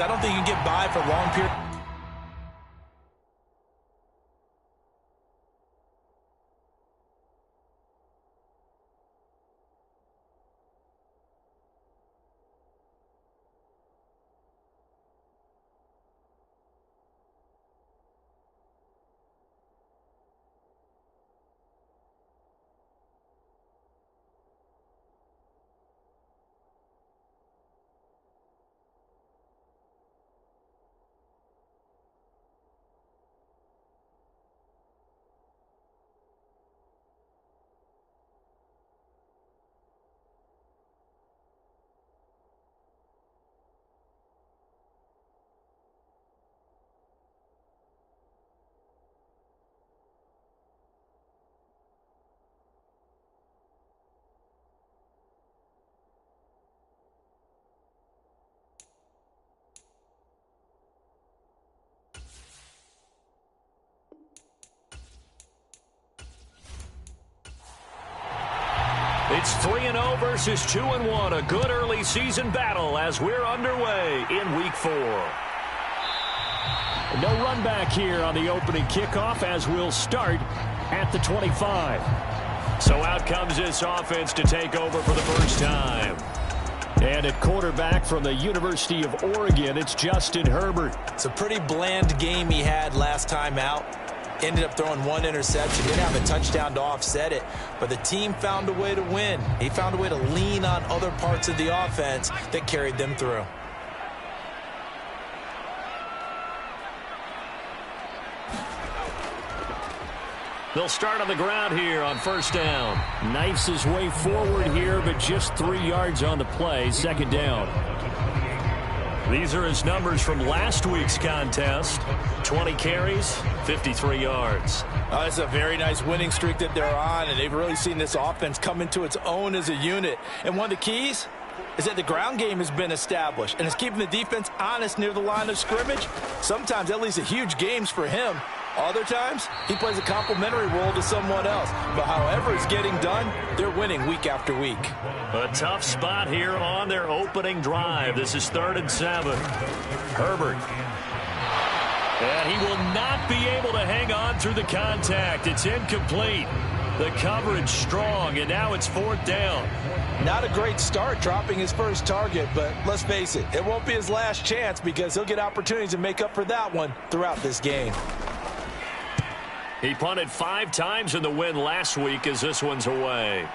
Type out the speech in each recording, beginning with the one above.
I don't think you can get by for long periods. It's 3-0 versus 2-1. A good early season battle as we're underway in Week 4. No run back here on the opening kickoff as we'll start at the 25. So out comes this offense to take over for the first time. And at quarterback from the University of Oregon, it's Justin Herbert. It's a pretty bland game he had last time out. Ended up throwing one interception. Didn't have a touchdown to offset it. But the team found a way to win. He found a way to lean on other parts of the offense that carried them through. They'll start on the ground here on first down. Knifes his way forward here, but just 3 yards on the play. Second down. These are his numbers from last week's contest. 20 carries, 53 yards. It's a very nice winning streak that they're on, and they've really seen this offense come into its own as a unit. And one of the keys is that the ground game has been established, and it's keeping the defense honest near the line of scrimmage. Sometimes that leads to huge games for him. Other times, he plays a complementary role to someone else. But however it's getting done, they're winning week after week. A tough spot here on their opening drive. This is 3rd and 7. Herbert. And he will not be able to hang on through the contact. It's incomplete. The coverage strong, and now it's 4th down. Not a great start dropping his first target, but let's face it, it won't be his last chance because he'll get opportunities to make up for that one throughout this game. He punted 5 times in the win last week as this one's away.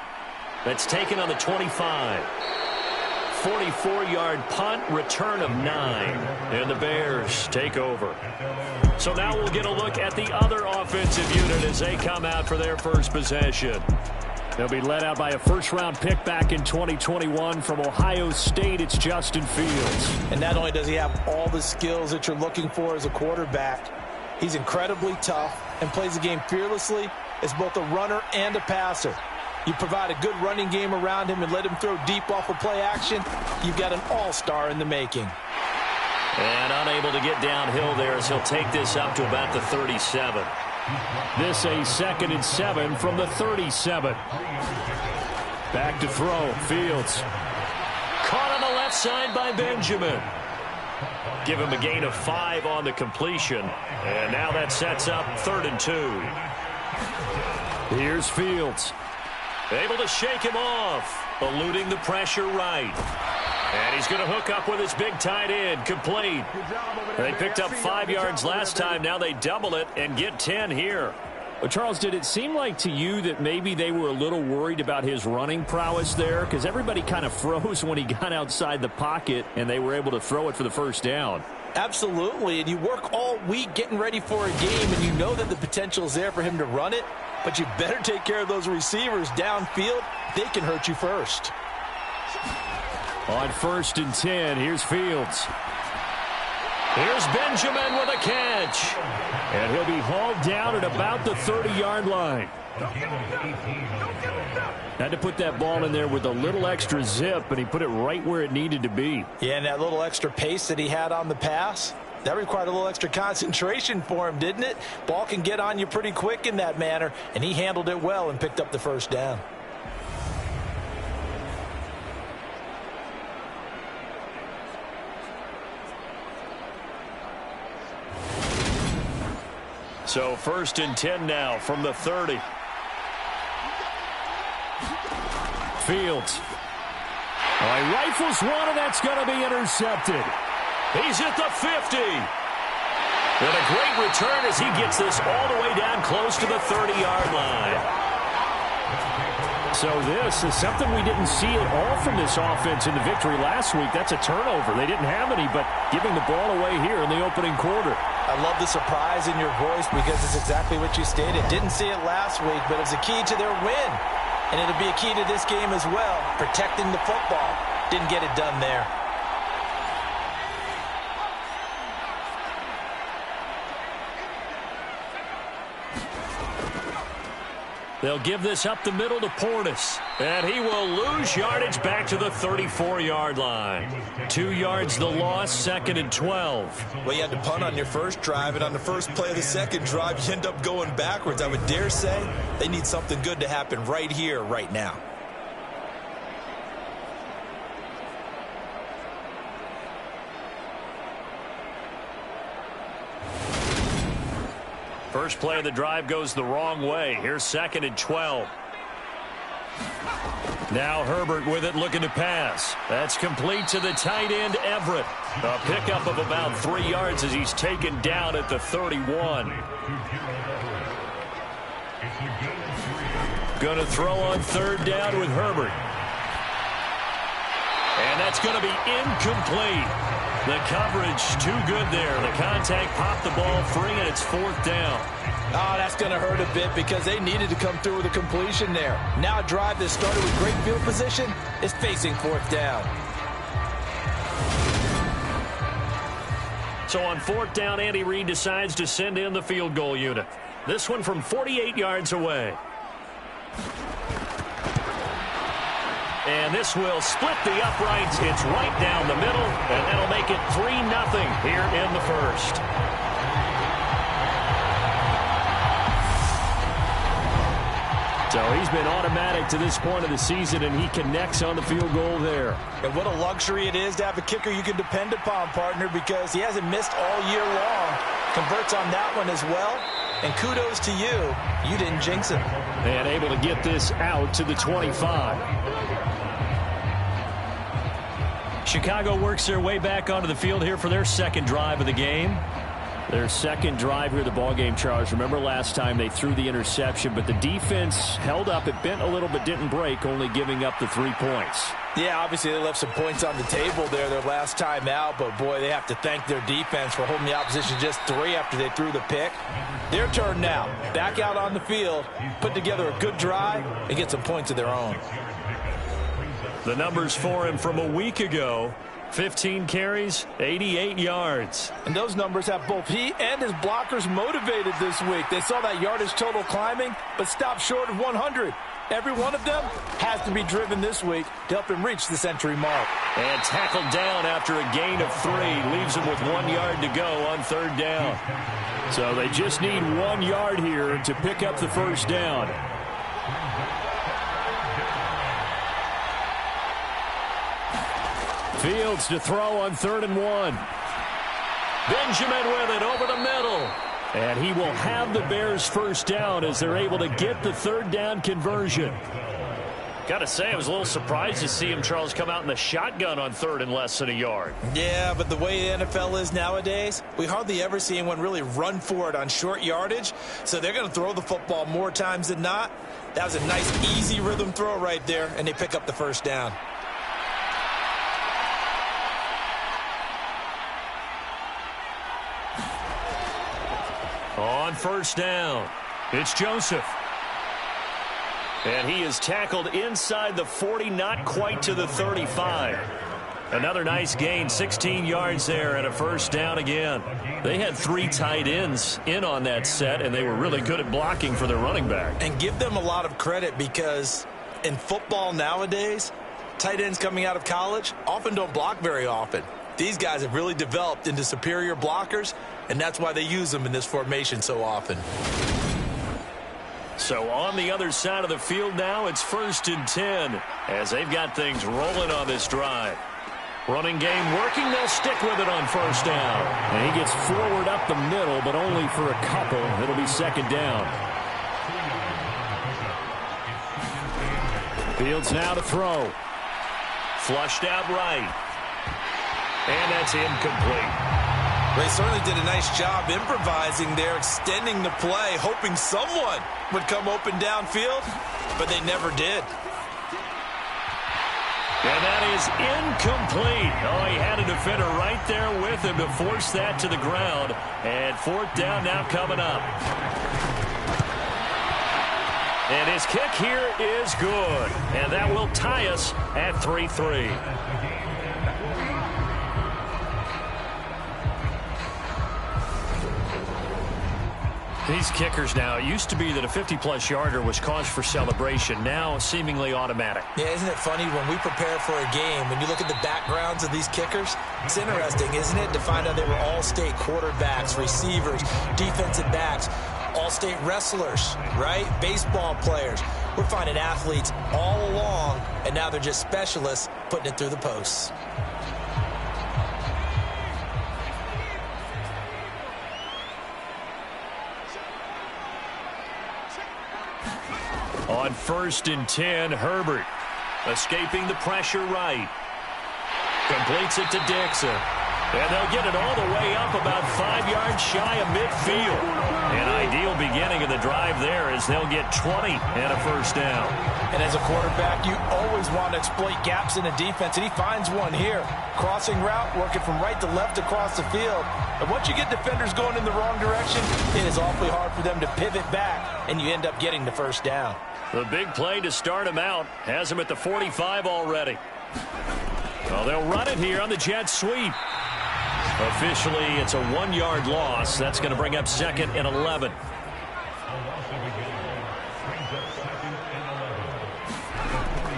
That's taken on the 25. 44-yard punt, return of 9. And the Bears take over. So now we'll get a look at the other offensive unit as they come out for their first possession. They'll be led out by a first-round pick back in 2021 from Ohio State. It's Justin Fields. And not only does he have all the skills that you're looking for as a quarterback, he's incredibly tough and plays the game fearlessly as both a runner and a passer. You provide a good running game around him and let him throw deep off of play action, you've got an all-star in the making. And unable to get downhill there as he'll take this up to about the 37. This a 2nd and 7 from the 37. Back to throw. Fields. Caught on the left side by Benjamin. Give him a gain of 5 on the completion. And now that sets up 3rd and 2. Here's Fields. Able to shake him off. Eluding the pressure right. And he's going to hook up with his big tight end. Complete. They picked up 5 yards last time. Now they double it and get 10 here. Well, Charles, did it seem like to you that maybe they were a little worried about his running prowess there? Because everybody kind of froze when he got outside the pocket and they were able to throw it for the first down. Absolutely, and you work all week getting ready for a game, and you know that the potential is there for him to run it, but you better take care of those receivers downfield. They can hurt you first. On 1st and 10, here's Fields. Here's Benjamin with a catch. And he'll be hauled down at about the 30-yard line. Had to put that ball in there with a little extra zip, and he put it right where it needed to be. Yeah, and that little extra pace that he had on the pass, that required a little extra concentration for him, didn't it? Ball can get on you pretty quick in that manner, and he handled it well and picked up the first down. So 1st and 10 now from the 30. Fields. Oh, he rifles one, and that's going to be intercepted. He's at the 50. And a great return as he gets this all the way down close to the 30-yard line. So this is something we didn't see at all from this offense in the victory last week. That's a turnover. They didn't have any, but giving the ball away here in the opening quarter. I love the surprise in your voice because it's exactly what you stated. Didn't see it last week, but it was a key to their win. And it'll be a key to this game as well, protecting the football. Didn't get it done there. They'll give this up the middle to Portis. And he will lose yardage back to the 34-yard line. 2 yards the loss, 2nd and 12. Well, you had to punt on your first drive, and on the first play of the second drive, you end up going backwards. I would dare say they need something good to happen right here, right now. First play of the drive goes the wrong way. Here's 2nd and 12. Now Herbert with it, looking to pass. That's complete to the tight end, Everett. A pickup of about 3 yards as he's taken down at the 31. Going to throw on 3rd down with Herbert. And that's going to be incomplete. The coverage too good there. The contact popped the ball free, and it's 4th down. Oh, that's going to hurt a bit because they needed to come through with a completion there. Now a drive that started with great field position is facing 4th down. So on 4th down, Andy Reid decides to send in the field goal unit. This one from 48 yards away. And this will split the uprights. It's right down the middle, and that'll make it 3-0 here in the first. So he's been automatic to this point of the season, and he connects on the field goal there. And what a luxury it is to have a kicker you can depend upon, partner, because he hasn't missed all year long. Converts on that one as well. And kudos to you. You didn't jinx him. And able to get this out to the 25. Chicago works their way back onto the field here for their 2nd drive of the game. Their 2nd drive here of the ballgame, Charles. Remember last time they threw the interception, but the defense held up. It bent a little but didn't break, only giving up the 3 points. Yeah, obviously they left some points on the table there their last time out, but boy, they have to thank their defense for holding the opposition just 3 after they threw the pick. Their turn now. Back out on the field, put together a good drive, and get some points of their own. The numbers for him from a week ago: 15 carries, 88 yards. And those numbers have both he and his blockers motivated this week. They saw that yardage total climbing, but stopped short of 100. Every one of them has to be driven this week to help him reach the century mark. And tackled down after a gain of 3. Leaves him with 1 yard to go on 3rd down. So they just need 1 yard here to pick up the 1st down. Fields to throw on 3rd and 1. Benjamin with it over the middle. And he will have the Bears' 1st down as they're able to get the 3rd down conversion. Got to say, I was a little surprised to see him, Charles, come out in the shotgun on 3rd and less than a yard. Yeah, but the way the NFL is nowadays, we hardly ever see anyone really run for it on short yardage. So they're going to throw the football more times than not. That was a nice, easy rhythm throw right there, and they pick up the 1st down. On 1st down, it's Joseph. And he is tackled inside the 40, not quite to the 35. Another nice gain, 16 yards there, and a 1st down again. They had 3 tight ends in on that set, and they were really good at blocking for their running back. And give them a lot of credit because in football nowadays, tight ends coming out of college often don't block very often. These guys have really developed into superior blockers, and that's why they use them in this formation so often. So on the other side of the field now, it's 1st and 10 as they've got things rolling on this drive. Running game working. They'll stick with it on first down. And he gets forward up the middle, but only for a couple. It'll be second down. Fields now to throw. Flushed out right. And that's incomplete. They certainly did a nice job improvising there, extending the play, hoping someone would come open downfield, but they never did. And that is incomplete. Oh, he had a defender right there with him to force that to the ground. And fourth down now coming up. And his kick here is good. And that will tie us at 3-3. These kickers now, it used to be that a 50-plus yarder was cause for celebration. Now seemingly automatic. Yeah, isn't it funny when we prepare for a game, when you look at the backgrounds of these kickers, it's interesting, isn't it, to find out they were all-state quarterbacks, receivers, defensive backs, all-state wrestlers, right? Baseball players. We're finding athletes all along, and now they're just specialists putting it through the posts. On 1st and 10, Herbert escaping the pressure right. Completes it to Dixon. And they'll get it all the way up about 5 yards shy of midfield. An ideal beginning of the drive there as they'll get 20 and a first down. And as a quarterback, you always want to exploit gaps in a defense, and he finds one here. Crossing route, working from right to left across the field. And once you get defenders going in the wrong direction, it is awfully hard for them to pivot back, and you end up getting the first down. The big play to start him out has him at the 45 already. Well, they'll run it here on the jet sweep. Officially, it's a 1-yard loss. That's going to bring up 2nd and 11.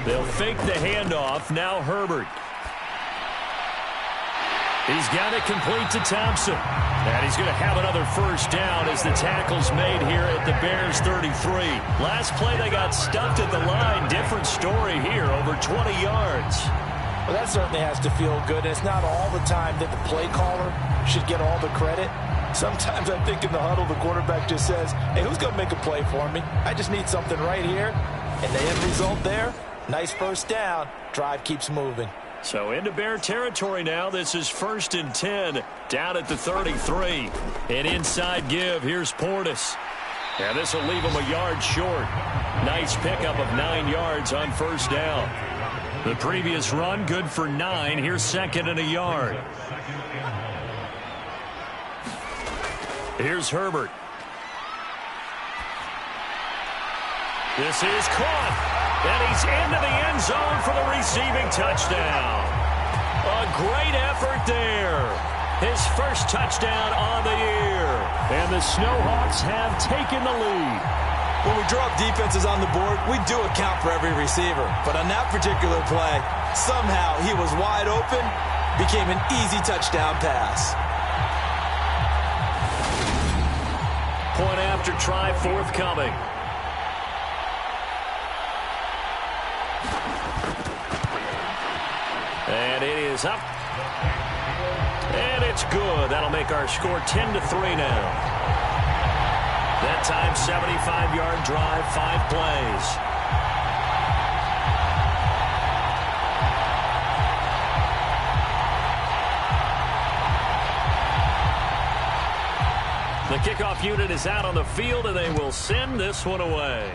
They'll fake the handoff. Now Herbert. He's got it complete to Thompson. And he's going to have another first down as the tackle's made here at the Bears 33. Last play they got stuffed at the line. Different story here, over 20 yards. Well, that certainly has to feel good. It's not all the time that the play caller should get all the credit. Sometimes I think in the huddle, the quarterback just says, hey, who's going to make a play for me? I just need something right here. And the end result there, nice first down. Drive keeps moving. So into Bear territory now. This is 1st and 10 down at the 33. An inside give. Here's Portis. And this will leave him a yard short. Nice pickup of 9 yards on first down. The previous run good for 9. Here's 2nd and a yard. Here's Herbert. This is caught. And he's into the end zone for the receiving touchdown. A great effort there. His first touchdown on the year. And the Snowhawks have taken the lead. When we draw up defenses on the board, we do account for every receiver. But on that particular play, somehow he was wide open, became an easy touchdown pass. Point after try forthcoming. And it is up. And it's good. That'll make our score 10-3 now. That time, 75-yard drive, 5 plays. The kickoff unit is out on the field, and they will send this one away.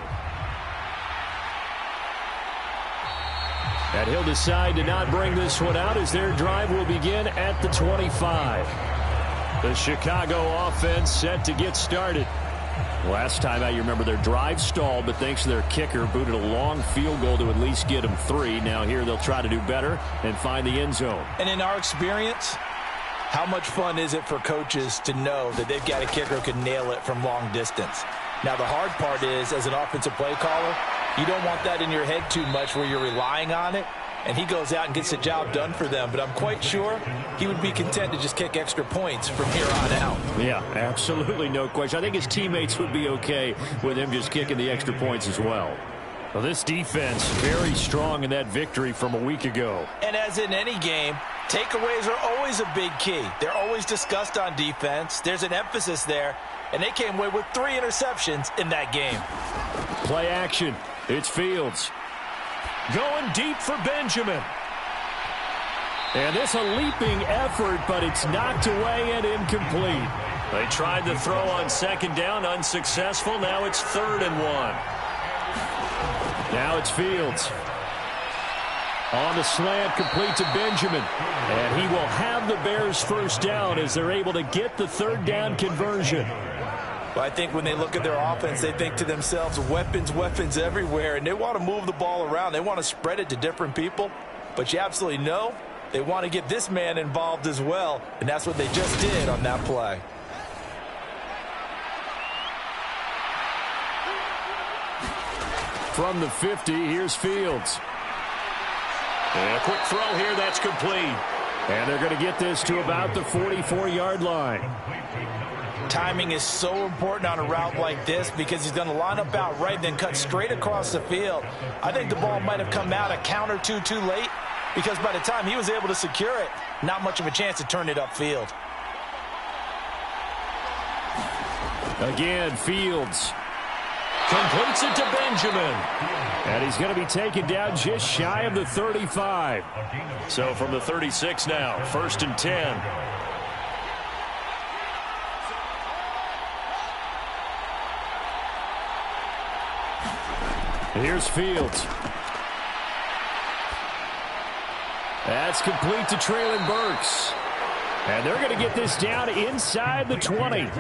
And he'll decide to not bring this one out as their drive will begin at the 25. The Chicago offense set to get started. Last time out, you remember their drive stalled, but thanks to their kicker, booted a long field goal to at least get them 3. Now here they'll try to do better and find the end zone. And in our experience, how much fun is it for coaches to know that they've got a kicker who can nail it from long distance? Now the hard part is, as an offensive play caller, you don't want that in your head too much where you're relying on it, and he goes out and gets the job done for them. But I'm quite sure he would be content to just kick extra points from here on out. Yeah, absolutely no question. I think his teammates would be okay with him just kicking the extra points as well. Well, this defense very strong in that victory from a week ago. And as in any game, takeaways are always a big key. They're always discussed on defense. There's an emphasis there, and they came away with 3 interceptions in that game. Play action. It's Fields. Going deep for Benjamin. And this a leaping effort, but it's knocked away and incomplete. They tried to throw on second down, unsuccessful. Now it's 3rd and 1. Now it's Fields. On the slant, complete to Benjamin. And he will have the Bears first down as they're able to get the 3rd down conversion. Well, I think when they look at their offense, they think to themselves, weapons, weapons everywhere, and they want to move the ball around. They want to spread it to different people, but you absolutely know they want to get this man involved as well, and that's what they just did on that play. From the 50, here's Fields. And a quick throw here, that's complete. And they're going to get this to about the 44-yard line. Timing is so important on a route like this because he's going to line up out right, then cut straight across the field. I think the ball might have come out a count or two too late because by the time he was able to secure it, not much of a chance to turn it upfield. Again, Fields completes it to Benjamin. And he's going to be taken down just shy of the 35. So from the 36 now, 1st and 10. Here's Fields. That's complete to Traylon Burks. And they're going to get this down inside the 20.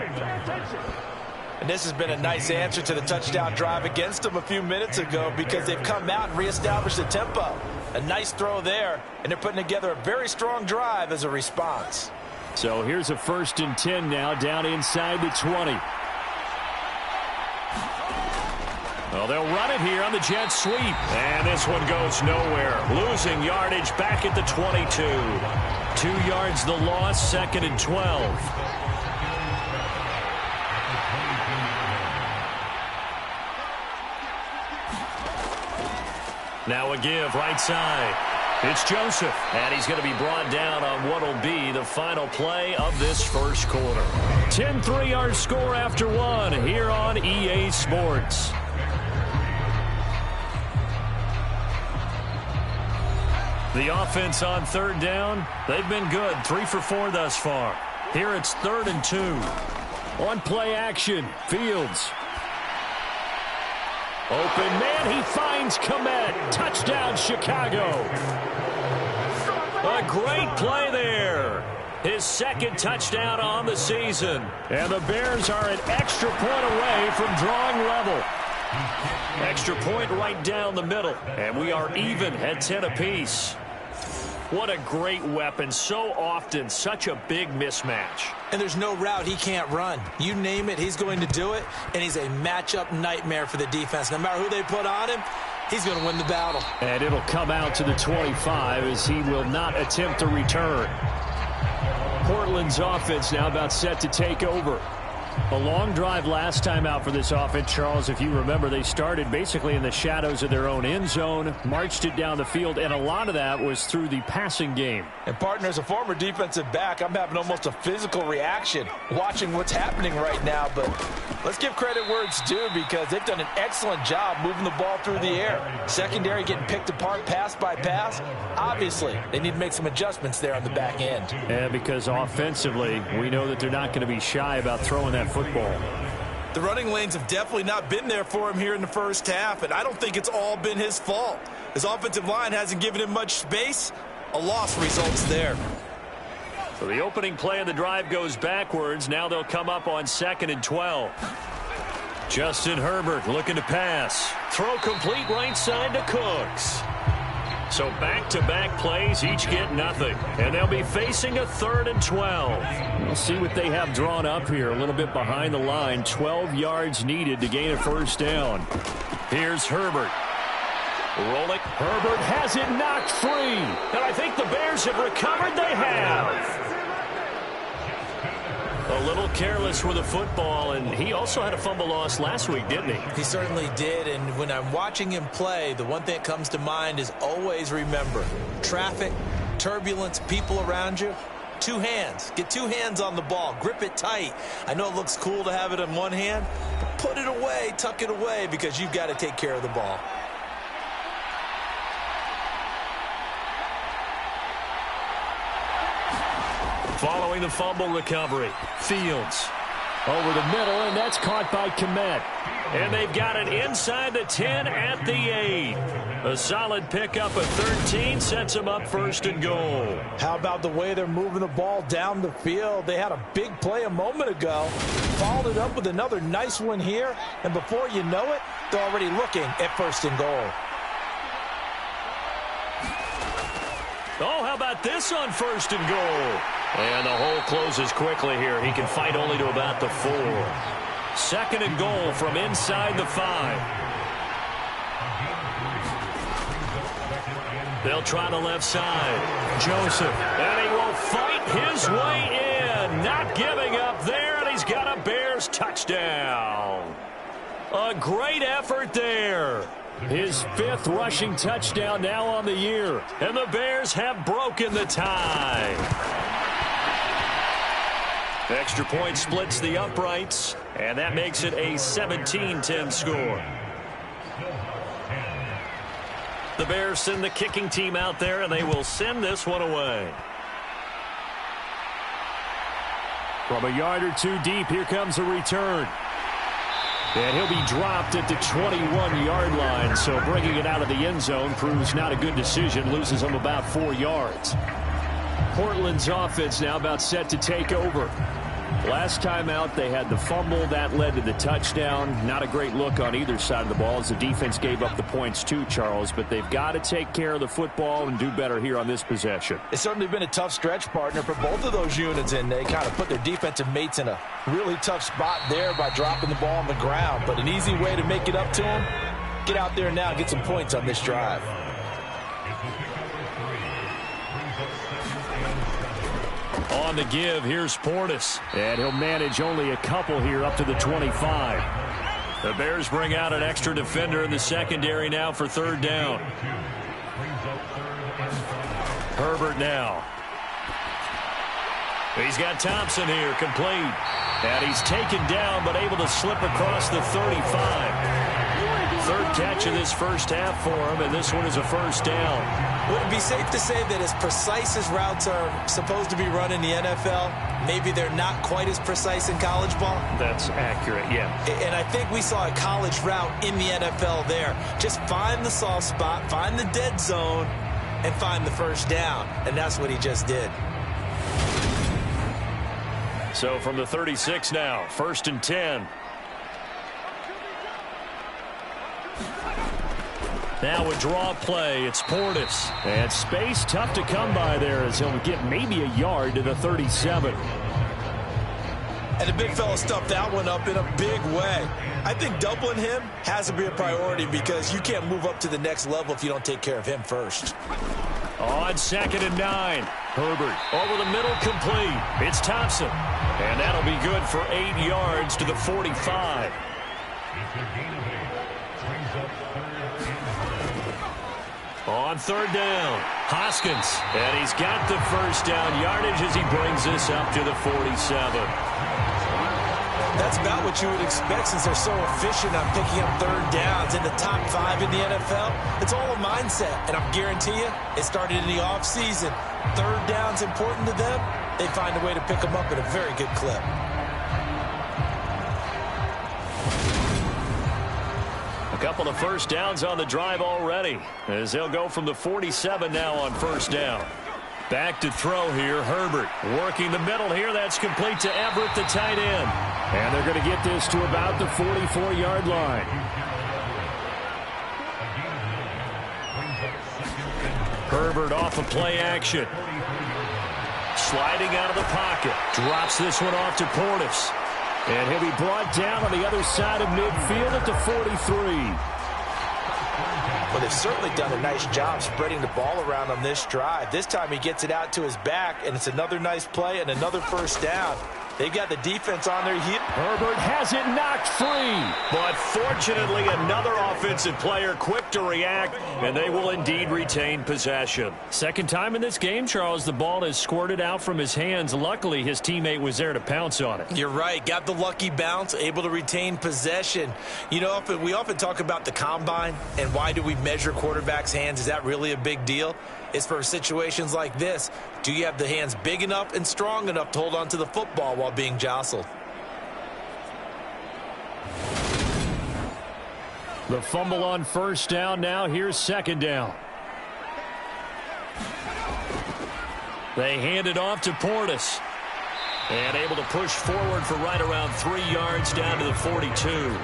And this has been a nice answer to the touchdown drive against them a few minutes ago because they've come out and reestablished the tempo. A nice throw there, and they're putting together a very strong drive as a response. So here's a 1st and 10 now down inside the 20. Well, they'll run it here on the jet sweep. And this one goes nowhere. Losing yardage back at the 22. 2 yards the loss, 2nd and 12. Now a give right side. It's Joseph. And he's going to be brought down on what will be the final play of this first quarter. 10-3 our score after 1 here on EA Sports. The offense on 3rd down, they've been good. 3 for 4 thus far. Here it's 3rd and 2. On play action, Fields. Open man, he finds Komet. Touchdown, Chicago. A great play there. His 2nd touchdown on the season. And the Bears are an extra point away from drawing level. Extra point right down the middle. And we are even at 10 apiece. What a great weapon. So often, such a big mismatch. And there's no route he can't run. You name it, he's going to do it. And he's a matchup nightmare for the defense. No matter who they put on him, he's going to win the battle. And it'll come out to the 25 as he will not attempt to return. Portland's offense now about set to take over. A long drive last time out for this offense, Charles. If you remember, they started basically in the shadows of their own end zone, marched it down the field, and a lot of that was through the passing game. And, partner, as a former defensive back, I'm having almost a physical reaction watching what's happening right now. But let's give credit where it's due because they've done an excellent job moving the ball through the air. Secondary getting picked apart pass by pass. Obviously, they need to make some adjustments there on the back end. And because offensively, we know that they're not going to be shy about throwing that football. The running lanes have definitely not been there for him here in the first half, and I don't think it's all been his fault. His offensive line hasn't given him much space. A loss results there. So the opening play of the drive goes backwards. Now they'll come up on 2nd and 12. Justin Herbert looking to pass. Throw complete right side to Cooks. So back-to-back plays, each get nothing. And they'll be facing a 3rd and 12. We'll see what they have drawn up here. A little bit behind the line. 12 yards needed to gain a first down. Here's Herbert. Rolling. Herbert has it knocked free. And I think the Bears have recovered. They have. A little careless with the football, and he also had a fumble loss last week, didn't he? He certainly did, and when I'm watching him play, the one thing that comes to mind is always remember, traffic, turbulence, people around you, two hands. Get two hands on the ball. Grip it tight. I know it looks cool to have it in one hand, but put it away, tuck it away, because you've got to take care of the ball. Following the fumble recovery, Fields over the middle, and that's caught by Kmet. And they've got it inside the 10 at the 8. A solid pickup at 13 sets them up 1st and goal. How about the way they're moving the ball down the field? They had a big play a moment ago, followed it up with another nice one here, and before you know it, they're already looking at 1st and goal. Oh, how about this on 1st and goal? And the hole closes quickly here. He can fight only to about the 4. 2nd and goal from inside the 5. They'll try the left side. Joseph. And he will fight his way in. Not giving up there, and he's got a Bears touchdown. A great effort there. His 5th rushing touchdown now on the year. And the Bears have broken the tie. Extra point splits the uprights, and that makes it a 17-10 score. The Bears send the kicking team out there, and they will send this one away. From a yard or two deep, here comes a return. And he'll be dropped at the 21-yard line, so bringing it out of the end zone proves not a good decision, loses him about 4 yards. Portland's offense now about set to take over. Last time out, they had the fumble. That led to the touchdown. Not a great look on either side of the ball as the defense gave up the points too, Charles. But they've got to take care of the football and do better here on this possession. It's certainly been a tough stretch, partner, for both of those units, and they kind of put their defensive mates in a really tough spot there by dropping the ball on the ground. But an easy way to make it up to them, get out there now and get some points on this drive. On the give, here's Portis. And he'll manage only a couple here up to the 25. The Bears bring out an extra defender in the secondary now for 3rd down. Herbert now. He's got Thompson here, complete. And he's taken down, but able to slip across the 35. 3rd catch of this first half for him, and this one is a 1st down. Would it be safe to say that as precise as routes are supposed to be run in the NFL, maybe they're not quite as precise in college ball? That's accurate, yeah. And I think we saw a college route in the NFL there. Just find the soft spot, find the dead zone, and find the 1st down. And that's what he just did. So from the 36 now, 1st and 10. Now a draw play. It's Portis. And space tough to come by there as he'll get maybe a yard to the 37. And the big fella stuffed that one up in a big way. I think doubling him has to be a priority because you can't move up to the next level if you don't take care of him first. On 2nd and 9. Herbert over the middle, complete. It's Thompson. And that'll be good for 8 yards to the 45. On 3rd down, Hoskins. And he's got the 1st down yardage as he brings this up to the 47. That's about what you would expect since they're so efficient on picking up 3rd downs in the top 5 in the NFL. It's all a mindset, and I guarantee you, it started in the offseason. 3rd down's important to them. They find a way to pick them up at a very good clip. A couple of 1st downs on the drive already as they'll go from the 47 now on 1st down. Back to throw here, Herbert working the middle here. That's complete to Everett, the tight end. And they're going to get this to about the 44-yard line. Herbert off of play action. Sliding out of the pocket. Drops this one off to Portis. And he'll be brought down on the other side of midfield at the 43. Well, they've certainly done a nice job spreading the ball around on this drive. This time he gets it out to his back, and it's another nice play and another 1st down. They've got the defense on their heels. Herbert has it knocked free. But fortunately, another offensive player quick to react, and they will indeed retain possession. Second time in this game, Charles, the ball has squirted out from his hands. Luckily, his teammate was there to pounce on it. You're right. Got the lucky bounce, able to retain possession. You know, we often talk about the combine and why do we measure quarterbacks' hands. Is that really a big deal? It's for situations like this. Do you have the hands big enough and strong enough to hold on to the football while being jostled? The fumble on first down. Now here's second down. They hand it off to Portis. And able to push forward for right around 3 yards down to the 42.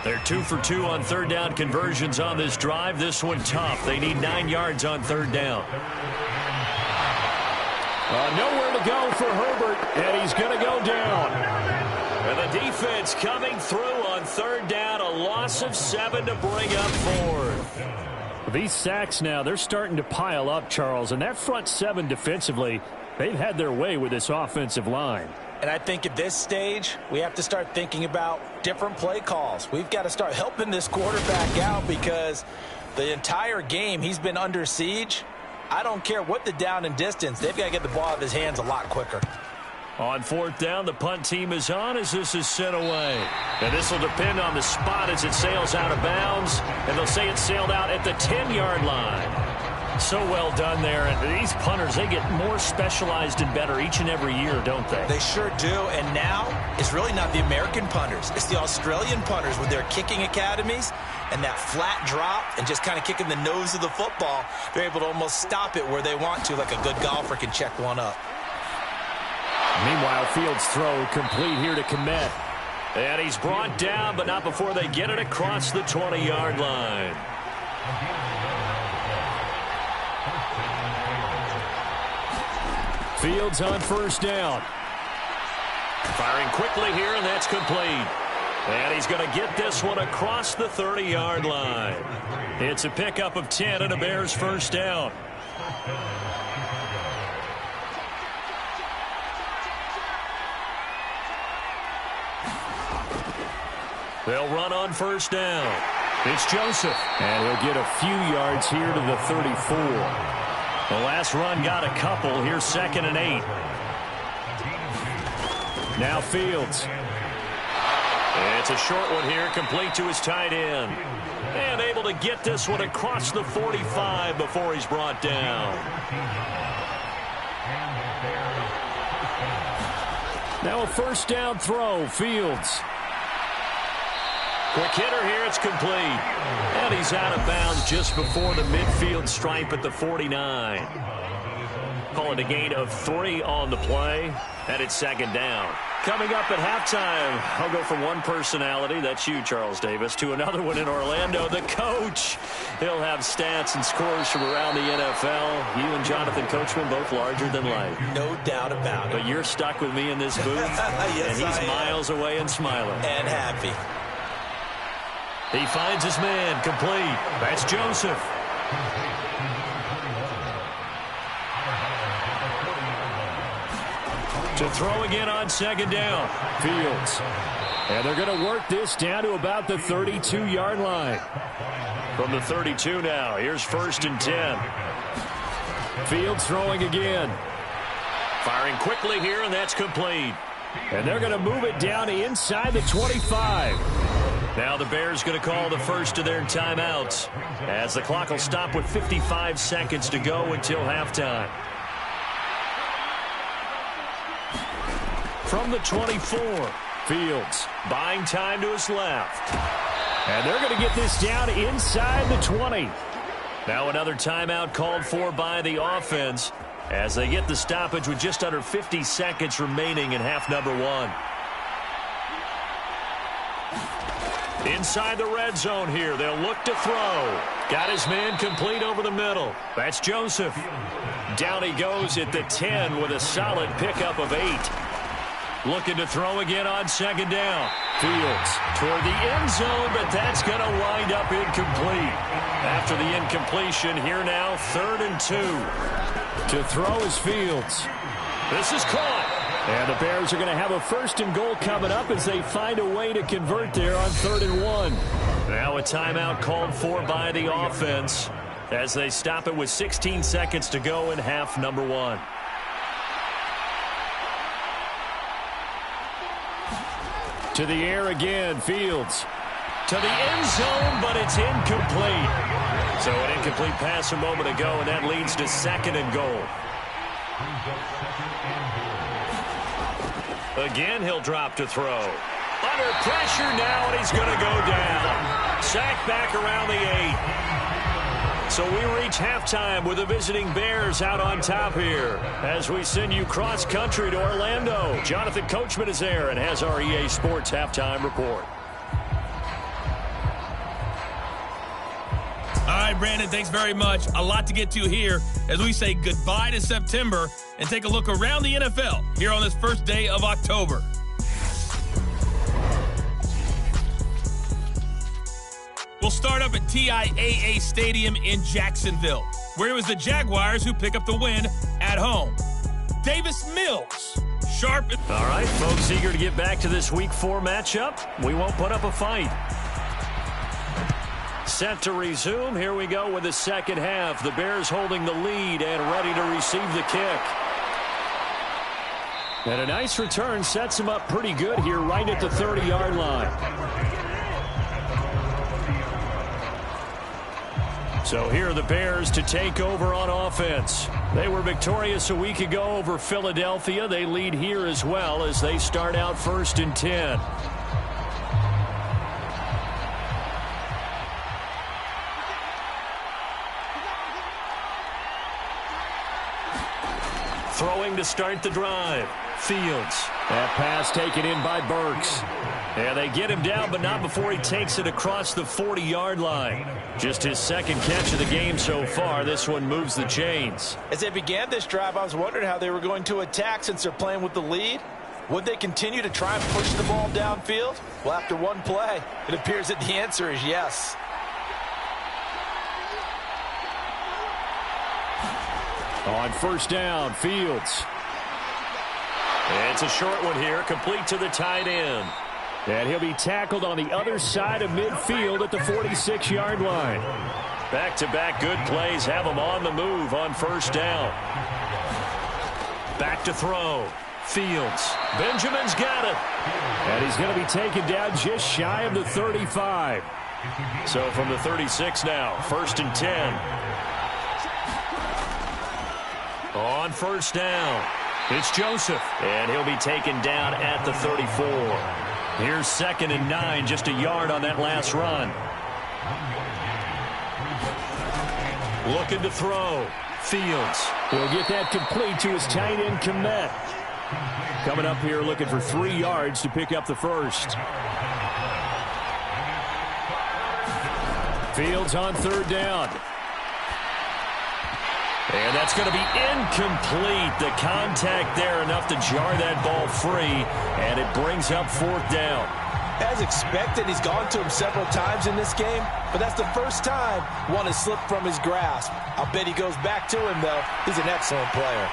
They're 2 for 2 on third down conversions on this drive. This one tough. They need 9 yards on third down. Nowhere to go for Herbert, and he's going to go down. And the defense coming through on third down. A loss of 7 to bring up fourth. These sacks now, they're starting to pile up, Charles. And that front seven defensively, they've had their way with this offensive line. And I think at this stage, we have to start thinking about different play calls. We've got to start helping this quarterback out because the entire game he's been under siege. I don't care what the down and distance. They've got to get the ball out of his hands a lot quicker. On fourth down, the punt team is on as this is sent away. And this will depend on the spot as it sails out of bounds. And they'll say it sailed out at the 10-yard line. So well done there. And these punters, they get more specialized and better each and every year, don't they? They sure do. And now it's really not the American punters. It's the Australian punters with their kicking academies and that flat drop and just kind of kicking the nose of the football. They're able to almost stop it where they want to, like a good golfer can check one up. Meanwhile, Fields' throw complete here to Komet. And he's brought down, but not before they get it across the 20-yard line. Fields on first down. Firing quickly here, and that's complete. And he's going to get this one across the 30-yard line. It's a pickup of 10 and a Bears first down. They'll run on first down. It's Joseph. And he'll get a few yards here to the 34. The last run got a couple. Here's 2nd and 8. Now Fields. It's a short one here, complete to his tight end. And able to get this one across the 45 before he's brought down. Now a first down throw. Fields. Quick hitter here, it's complete. And he's out of bounds just before the midfield stripe at the 49. Call it a gain of 3 on the play, and it's 2nd down. Coming up at halftime, I'll go from one personality, that's you, Charles Davis, to another one in Orlando, the coach. He'll have stats and scores from around the NFL. You and Jonathan Coachman, both larger than life. No doubt about it. But you're stuck with me in this booth, yes, and he's miles away and smiling. And happy. He finds his man, complete. That's Joseph. To throw again on 2nd down. Fields. And they're going to work this down to about the 32-yard line. From the 32 now, here's 1st and 10. Fields throwing again. Firing quickly here, and that's complete. And they're going to move it down inside the 25. Now the Bears going to call the first of their timeouts as the clock will stop with 55 seconds to go until halftime. From the 24, Fields buying time to his left. And they're going to get this down inside the 20. Now another timeout called for by the offense as they get the stoppage with just under 50 seconds remaining in half number 1. Inside the red zone here, they'll look to throw. Got his man complete over the middle. That's Joseph. Down he goes at the 10 with a solid pickup of 8. Looking to throw again on 2nd down. Fields toward the end zone, but that's going to wind up incomplete. After the incompletion, here now, 3rd and 2. To throw is Fields. This is caught. And the Bears are going to have a 1st and goal coming up as they find a way to convert there on 3rd and 1. Now a timeout called for by the offense as they stop it with 16 seconds to go in half number 1. To the air again, Fields. To the end zone, but it's incomplete. So an incomplete pass a moment ago, and that leads to 2nd and goal. Again, he'll drop to throw. Under pressure now, and he's going to go down. Sacked back around the 8. So we reach halftime with the visiting Bears out on top here as we send you cross-country to Orlando. Jonathan Coachman is there and has our EA Sports halftime report. All right, Brandon, thanks very much. A lot to get to here as we say goodbye to September and take a look around the NFL here on this first day of October. We'll start up at TIAA Stadium in Jacksonville, where it was the Jaguars who pick up the win at home. Davis Mills, sharp. All right, folks, eager to get back to this Week 4 matchup. We won't put up a fight. Set to resume. Here we go with the second half. The Bears holding the lead and ready to receive the kick. And a nice return sets him up pretty good here right at the 30-yard line. So here are the Bears to take over on offense. They were victorious a week ago over Philadelphia. They lead here as well as they start out 1st and 10. Throwing to start the drive. Fields. That pass taken in by Burks. And they get him down, but not before he takes it across the 40-yard line. Just his 2nd catch of the game so far. This one moves the chains. As they began this drive, I was wondering how they were going to attack since they're playing with the lead. Would they continue to try and push the ball downfield? Well, after one play, it appears that the answer is yes. On 1st down, Fields. It's a short one here, complete to the tight end. And he'll be tackled on the other side of midfield at the 46-yard line. Back-to-back good plays have him on the move on 1st down. Back to throw. Fields. Benjamin's got it. And he's going to be taken down just shy of the 35. So from the 36 now, 1st and 10. On 1st down, it's Joseph. And he'll be taken down at the 34. Here's 2nd and 9, just a yard on that last run. Looking to throw. Fields. He'll get that complete to his tight end, Kmet. Coming up here looking for 3 yards to pick up the 1st. Fields on 3rd down. And that's going to be incomplete. The contact there enough to jar that ball free, and it brings up 4th down. As expected, he's gone to him several times in this game, but that's the first time one has slipped from his grasp. I'll bet he goes back to him, though. He's an excellent player.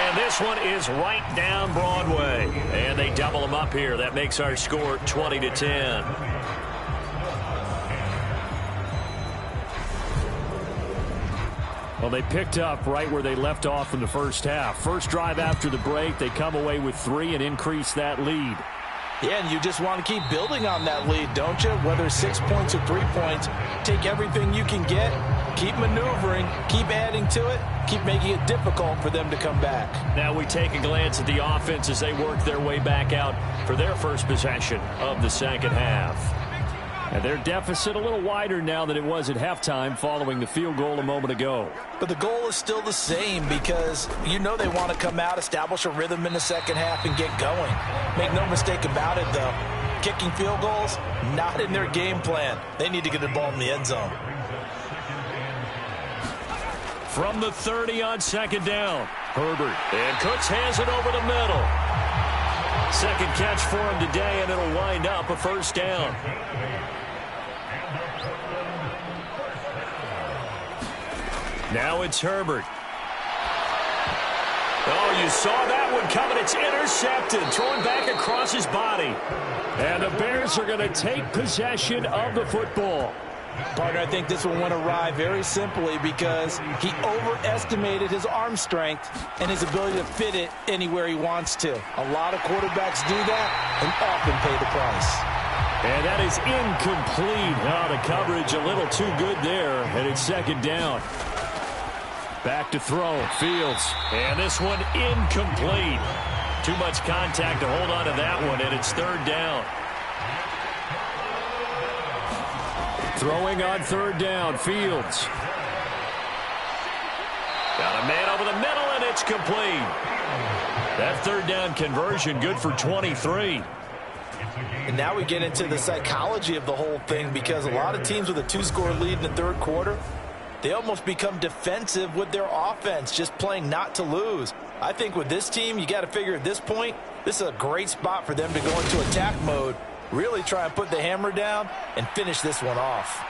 And this one is right down Broadway. And they double him up here. That makes our score 20-10. Well, they picked up right where they left off in the first half. First drive after the break, they come away with 3 and increase that lead. Yeah, and you just want to keep building on that lead, don't you? Whether 6 points or 3 points, take everything you can get, keep maneuvering, keep adding to it, keep making it difficult for them to come back. Now we take a glance at the offense as they work their way back out for their first possession of the second half. And their deficit a little wider now than it was at halftime following the field goal a moment ago. But the goal is still the same because you know they want to come out, establish a rhythm in the second half, and get going. Make no mistake about it, though. Kicking field goals, not in their game plan. They need to get the ball in the end zone. From the 30 on 2nd down, Herbert. And Cooks has it over the middle. Second catch for him today, and it'll wind up a 1st down. Now it's Herbert. Oh, you saw that one coming. It's intercepted. Throwing back across his body. And the Bears are going to take possession of the football. Partner, I think this one went awry very simply because he overestimated his arm strength and his ability to fit it anywhere he wants to. A lot of quarterbacks do that and often pay the price. And that is incomplete. Oh, the coverage a little too good there, and it's second down. Back to throw. Fields. And this one incomplete. Too much contact to hold on to that one, and it's third down. Throwing on third down, Fields. Got a man over the middle, and it's complete. That third down conversion good for 23. And now we get into the psychology of the whole thing because a lot of teams with a 2-score lead in the third quarter, they almost become defensive with their offense, just playing not to lose. I think with this team, you got to figure at this point, this is a great spot for them to go into attack mode. Really try and put the hammer down and finish this one off.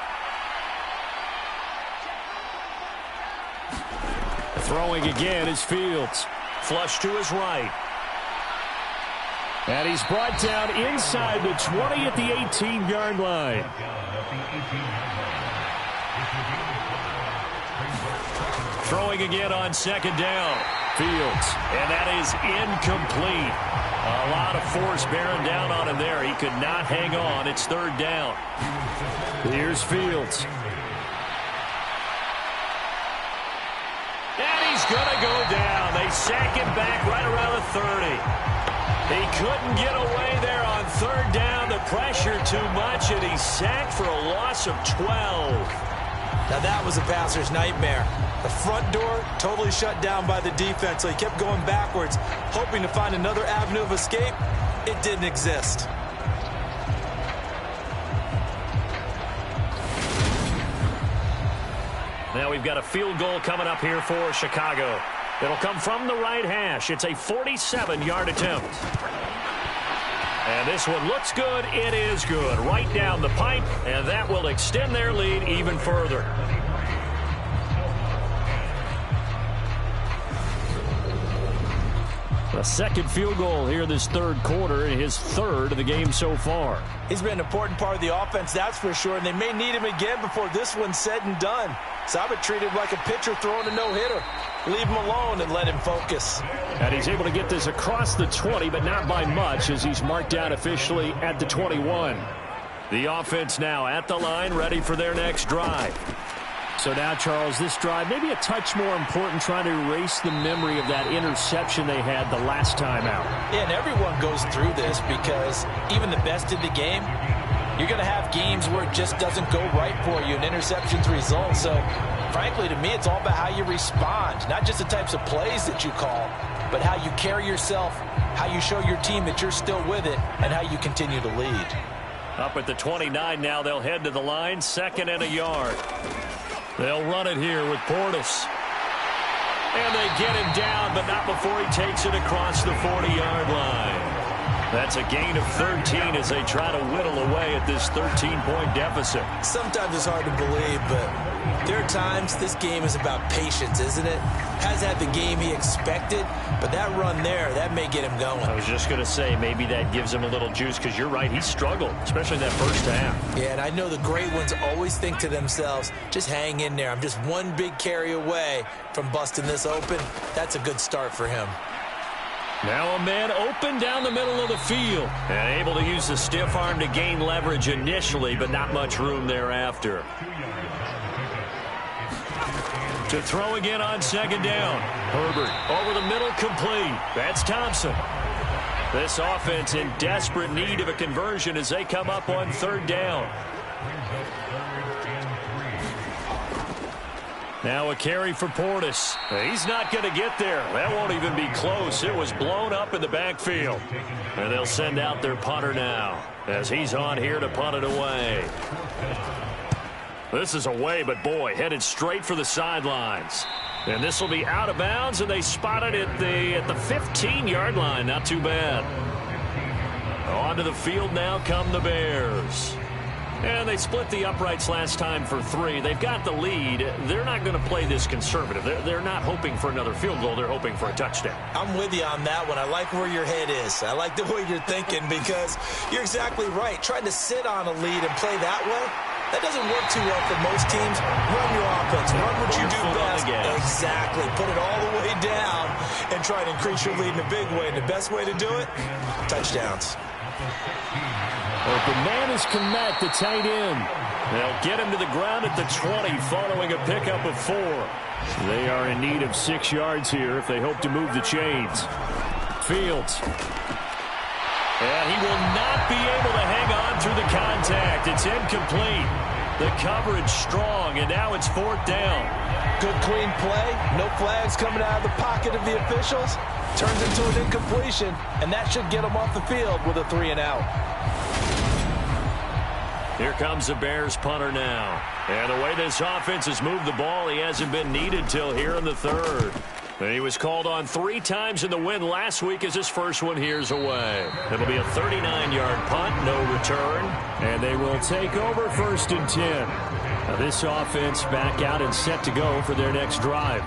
Throwing again is Fields. Flush to his right. And he's brought down inside the 20 at the 18-yard line. Throwing again on second down. Fields. And that is incomplete. A lot of force bearing down on him there. He could not hang on. It's third down. Here's Fields. And he's going to go down. They sack him back right around the 30. He couldn't get away there on third down. The pressure too much, and he's sacked for a loss of 12. Now that was a passer's nightmare. The front door totally shut down by the defense, so he kept going backwards, hoping to find another avenue of escape. It didn't exist. Now we've got a field goal coming up here for Chicago. It'll come from the right hash. It's a 47-yard attempt. And this one looks good. It is good. Right down the pipe, and that will extend their lead even further. A second field goal here this third quarter, and his third of the game so far. He's been an important part of the offense, that's for sure, and they may need him again before this one's said and done. So I would treat him like a pitcher throwing a no-hitter. Leave him alone and let him focus. And he's able to get this across the 20, but not by much, as he's marked down officially at the 21. The offense now at the line, ready for their next drive. So now, Charles, this drive maybe a touch more important, trying to erase the memory of that interception they had the last time out. Yeah, and everyone goes through this because even the best in the game, you're going to have games where it just doesn't go right for you, and interceptions result. So, frankly, to me, it's all about how you respond, not just the types of plays that you call, but how you carry yourself, how you show your team that you're still with it, and how you continue to lead. Up at the 29 now, they'll head to the line, second and a yard. They'll run it here with Portis. And they get him down, but not before he takes it across the 40-yard line. That's a gain of 13 as they try to whittle away at this 13-point deficit. Sometimes it's hard to believe, but there are times this game is about patience, isn't it? Has had the game he expected, but that run there, that may get him going. I was just going to say, maybe that gives him a little juice, because you're right, he struggled, especially in that first half. Yeah, and I know the great ones always think to themselves, just hang in there. I'm just one big carry away from busting this open. That's a good start for him. Now a man open down the middle of the field. And able to use the stiff arm to gain leverage initially, but not much room thereafter. To throw again on second down. Herbert over the middle, complete. That's Thompson. This offense in desperate need of a conversion as they come up on third down. Now a carry for Portis. He's not going to get there. That won't even be close. It was blown up in the backfield. And they'll send out their punter now as he's on here to punt it away. This is away, but boy, headed straight for the sidelines. And this will be out of bounds, and they spot it at the 15-yard line. Not too bad. Onto the field now come the Bears. And they split the uprights last time for 3. They've got the lead. They're not going to play this conservative. They're not hoping for another field goal. They're hoping for a touchdown. I'm with you on that one. I like where your head is. I like the way you're thinking because you're exactly right. Trying to sit on a lead and play that way, that doesn't work too well for most teams. Run your offense. Run what you do best. Exactly. Put it all the way down and try to increase your lead in a big way. And the best way to do it, touchdowns. Open man is Komet, the tight end. They'll get him to the ground at the 20 following a pickup of 4. They are in need of 6 yards here if they hope to move the chains. Fields. And he will not be able to hang on through the contact. It's incomplete. The coverage strong, and now it's 4th down. Good clean play. No flags coming out of the pocket of the officials. Turns into an incompletion, and that should get them off the field with a 3-and-out. Here comes the Bears punter now. And the way this offense has moved the ball, he hasn't been needed till here in the 3rd. And he was called on 3 times in the win last week as his first one here's away. It'll be a 39-yard punt, no return. And they will take over 1st and 10. Now this offense back out and set to go for their next drive.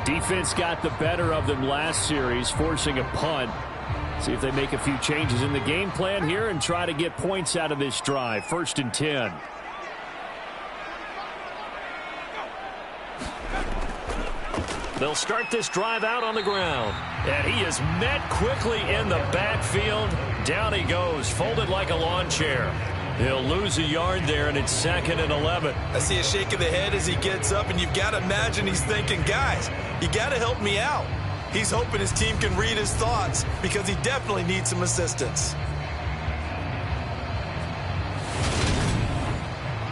The defense got the better of them last series, forcing a punt. See if they make a few changes in the game plan here and try to get points out of this drive. 1st and 10. They'll start this drive out on the ground. And he is met quickly in the backfield. Down he goes, folded like a lawn chair. He'll lose a yard there, and it's 2nd and 11. I see a shake of the head as he gets up, and you've got to imagine he's thinking, guys, you got to help me out. He's hoping his team can read his thoughts because he definitely needs some assistance.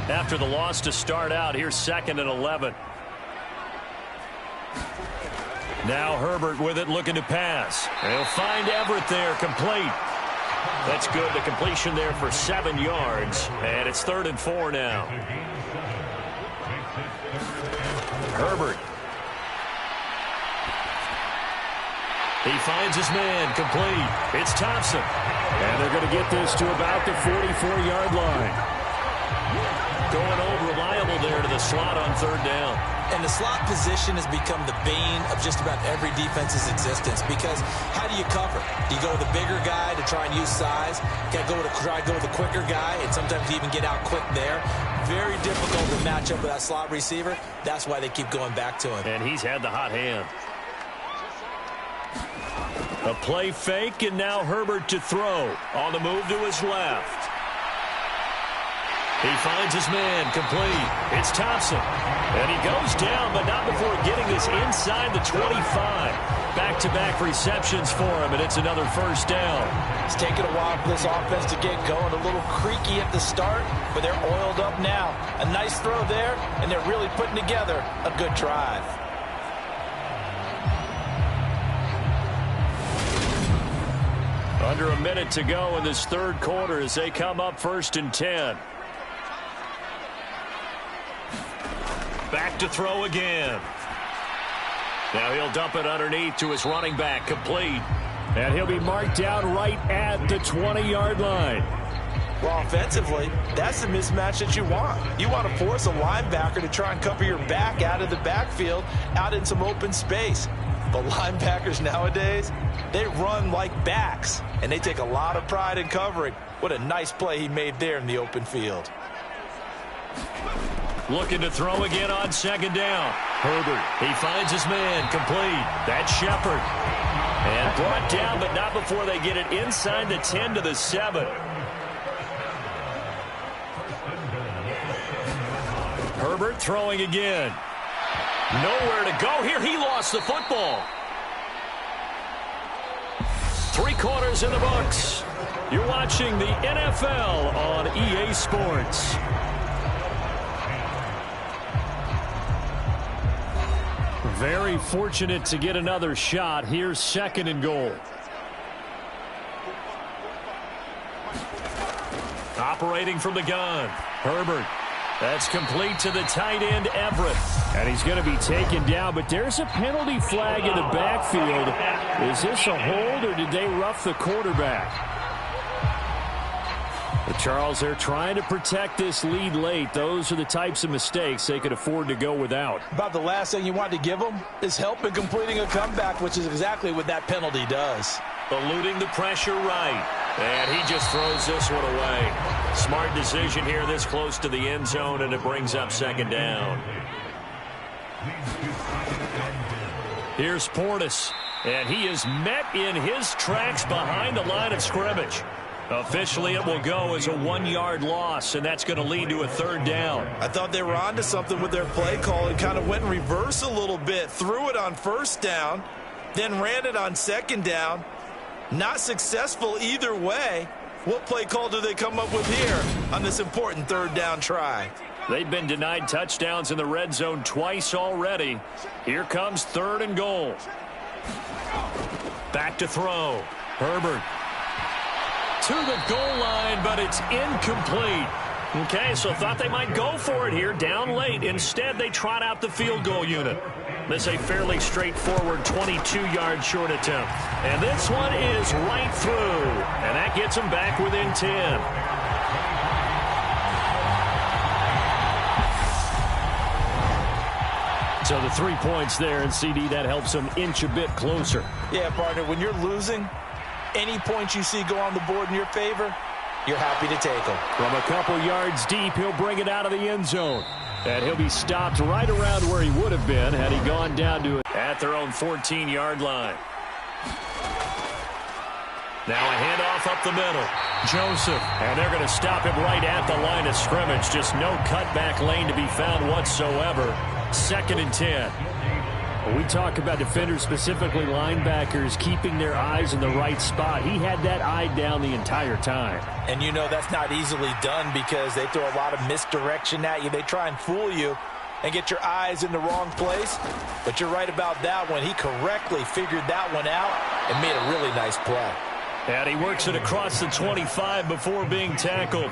After the loss to start out, here's 2nd and 11. Now Herbert with it, looking to pass. They'll find Everett there, complete. That's good. The completion there for 7 yards. And it's 3rd and 4 now. Herbert. He finds his man, complete. It's Thompson. And they're going to get this to about the 44-yard line. Going old reliable there to the slot on 3rd down. And the slot position has become the bane of just about every defense's existence because how do you cover? Do you go with a bigger guy to try and use size? You got to try to go with a quicker guy, and sometimes you even get out quick there. Very difficult to match up with that slot receiver. That's why they keep going back to him. And he's had the hot hand. A play fake, and now Herbert to throw. On the move to his left. He finds his man, complete. It's Thompson. And he goes down, but not before getting this inside the 25. Back-to-back receptions for him, and it's another 1st down. It's taken a while for this offense to get going. A little creaky at the start, but they're oiled up now. A nice throw there, and they're really putting together a good drive. Under a minute to go in this 3rd quarter as they come up 1st and 10. Back to throw again. Now he'll dump it underneath to his running back, complete. And he'll be marked down right at the 20-yard line. Well, offensively, that's the mismatch that you want. You want to force a linebacker to try and cover your back out of the backfield, out in some open space. But linebackers nowadays, they run like backs, and they take a lot of pride in covering. What a nice play he made there in the open field. Looking to throw again on 2nd down. Herbert, he finds his man, complete. That's Shepard. And brought down, but not before they get it inside the 10 to the 7. Herbert throwing again. Nowhere to go here. He lost the football. 3 quarters in the books. You're watching the NFL on EA Sports. Very fortunate to get another shot. Here's 2nd and goal. Operating from the gun. Herbert. That's complete to the tight end, Everett. And he's going to be taken down, but there's a penalty flag in the backfield. Is this a hold, or did they rough the quarterback? But Charles, they're trying to protect this lead late. Those are the types of mistakes they could afford to go without. About the last thing you want to give them is help in completing a comeback, which is exactly what that penalty does. Eluding the pressure right. And he just throws this one away. Smart decision here this close to the end zone, and it brings up second down. Here's Portis, and he is met in his tracks behind the line of scrimmage. Officially, it will go as a 1-yard loss, and that's going to lead to a third down. I thought they were onto something with their play call and kind of went in reverse a little bit. Threw it on first down, then ran it on second down. Not successful either way. What play call do they come up with here on this important third down try? They've been denied touchdowns in the red zone twice already. Here comes 3rd and goal. Back to throw. Herbert to the goal line, but it's incomplete. Okay, so thought they might go for it here down late. Instead, they trot out the field goal unit. This is a fairly straightforward 22-yard short attempt. And this one is right through. And that gets them back within 10. So the 3 points there, and CD, that helps them inch a bit closer. Yeah, partner, when you're losing, any points you see go on the board in your favor, you're happy to take them. From a couple yards deep, he'll bring it out of the end zone. And he'll be stopped right around where he would have been had he gone down to it. At their own 14-yard line. Now a handoff up the middle. Joseph. And they're going to stop him right at the line of scrimmage. Just no cutback lane to be found whatsoever. 2nd and 10. When we talk about defenders, specifically linebackers, keeping their eyes in the right spot, he had that eye down the entire time. And you know that's not easily done because they throw a lot of misdirection at you. They try and fool you and get your eyes in the wrong place. But you're right about that one. He correctly figured that one out and made a really nice play. And he works it across the 25 before being tackled.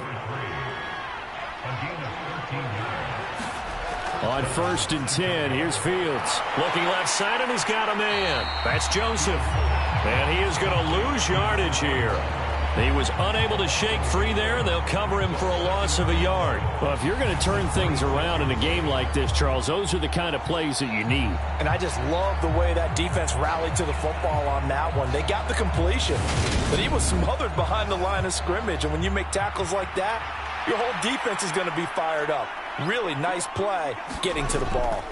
On 1st and 10, here's Fields. Looking left side, and he's got a man. That's Joseph. And he is going to lose yardage here. He was unable to shake free there, and they'll cover him for a loss of a yard. Well, if you're going to turn things around in a game like this, Charles, those are the kind of plays that you need. And I just love the way that defense rallied to the football on that one. They got the completion, but he was smothered behind the line of scrimmage. And when you make tackles like that, your whole defense is going to be fired up. Really nice play getting to the ball.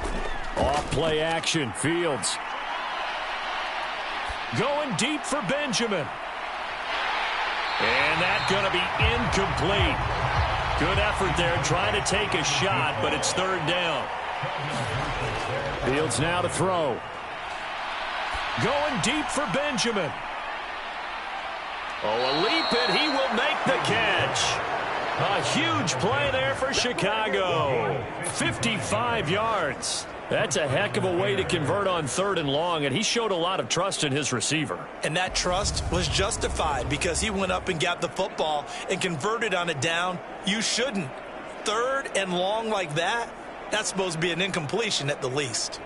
Off play action, Fields. Going deep for Benjamin. And that's going to be incomplete. Good effort there trying to take a shot, but it's 3rd down. Fields now to throw. Going deep for Benjamin. Oh, a leap, and he will make the catch. A huge play there for Chicago. 55 yards. That's a heck of a way to convert on 3rd and long, and he showed a lot of trust in his receiver. And that trust was justified because he went up and got the football and converted on a down. You shouldn't. 3rd and long like that, that's supposed to be an incompletion at the least.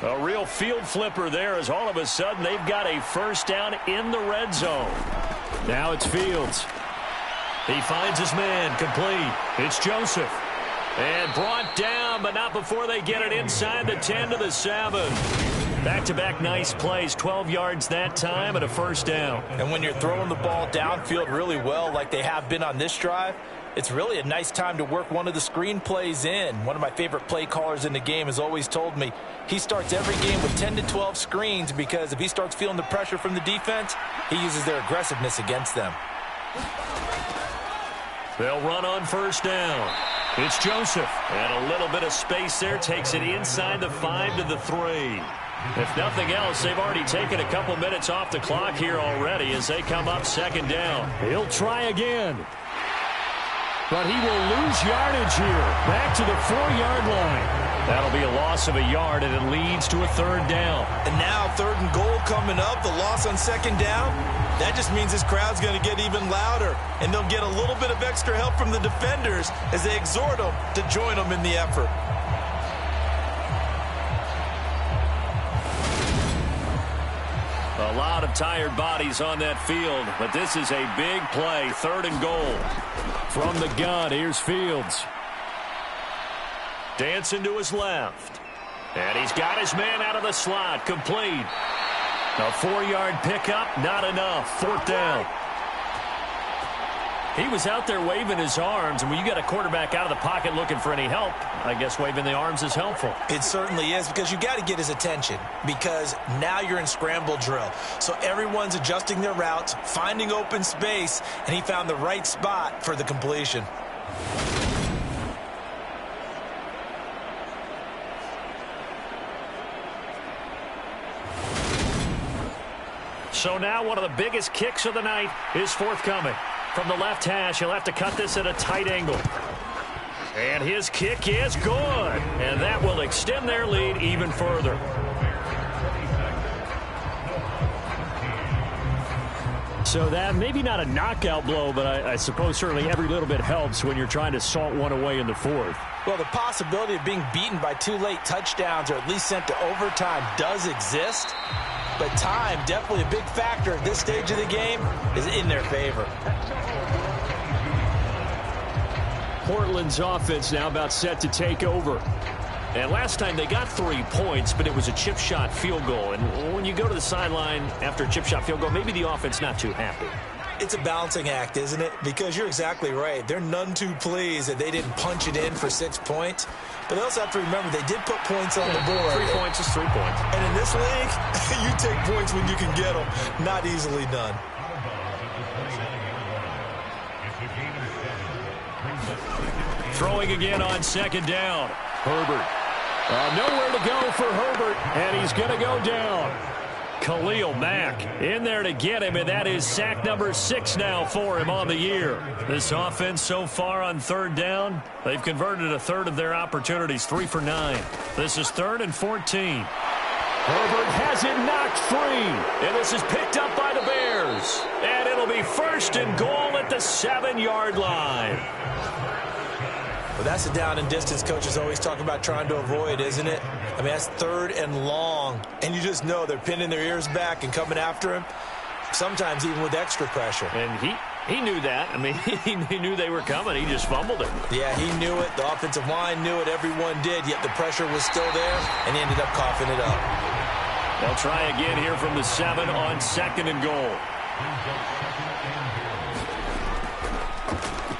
A real field flipper there as all of a sudden they've got a 1st down in the red zone. Now it's Fields. He finds his man, complete. It's Joseph. And brought down, but not before they get it inside the 10 to the 7. Back-to-back nice plays, 12 yards that time and a 1st down. And when you're throwing the ball downfield really well like they have been on this drive, it's really a nice time to work one of the screen plays in. One of my favorite play callers in the game has always told me he starts every game with 10 to 12 screens because if he starts feeling the pressure from the defense, he uses their aggressiveness against them. They'll run on 1st down. It's Joseph. And a little bit of space there takes it inside the 5 to the 3. If nothing else, they've already taken a couple minutes off the clock here already as they come up 2nd down. He'll try again. But he will lose yardage here. Back to the 4-yard line. That'll be a loss of a yard, and it leads to a 3rd down. And now 3rd and goal coming up. The loss on 2nd down. That just means this crowd's going to get even louder. And they'll get a little bit of extra help from the defenders as they exhort them to join them in the effort. A lot of tired bodies on that field, but this is a big play, 3rd and goal. From the gun, here's Fields. Dancing to his left. And he's got his man out of the slot, complete. A 4-yard pickup, not enough. 4th down. He was out there waving his arms, and when you got a quarterback out of the pocket looking for any help, I guess waving the arms is helpful. It certainly is, because you got to get his attention, because now you're in scramble drill. So everyone's adjusting their routes, finding open space, and he found the right spot for the completion. So now one of the biggest kicks of the night is forthcoming. From the left hash, he'll have to cut this at a tight angle. And his kick is good. And that will extend their lead even further. So that maybe not a knockout blow, but I suppose certainly every little bit helps when you're trying to salt one away in the 4th. Well, the possibility of being beaten by 2 late touchdowns or at least sent to overtime does exist. But time, definitely a big factor at this stage of the game, is in their favor. Portland's offense now about set to take over. And last time they got 3 points, but it was a chip shot field goal. And when you go to the sideline after a chip shot field goal, maybe the offense not too happy. It's a balancing act, isn't it? Because you're exactly right. They're none too pleased that they didn't punch it in for 6 points. But they also have to remember they did put points on the board. 3 points is 3 points. And in this league, you take points when you can get them. Not easily done. Throwing again on 2nd down. Herbert. Nowhere to go for Herbert, and he's going to go down. Khalil Mack in there to get him, and that is sack number 6 now for him on the year. This offense so far on 3rd down, they've converted a third of their opportunities, 3 for 9. This is 3rd and 14. Herbert has it knocked free, and this is picked up by the Bears. And it'll be 1st and goal at the 7-yard line. Well, that's the down and distance coaches always talk about trying to avoid, isn't it? I mean, that's 3rd and long, and you just know they're pinning their ears back and coming after him, sometimes even with extra pressure. And he knew that. I mean, he knew they were coming. He just fumbled it. Yeah, he knew it. The offensive line knew it. Everyone did, yet the pressure was still there, and he ended up coughing it up. They'll try again here from the 7 on 2nd and goal.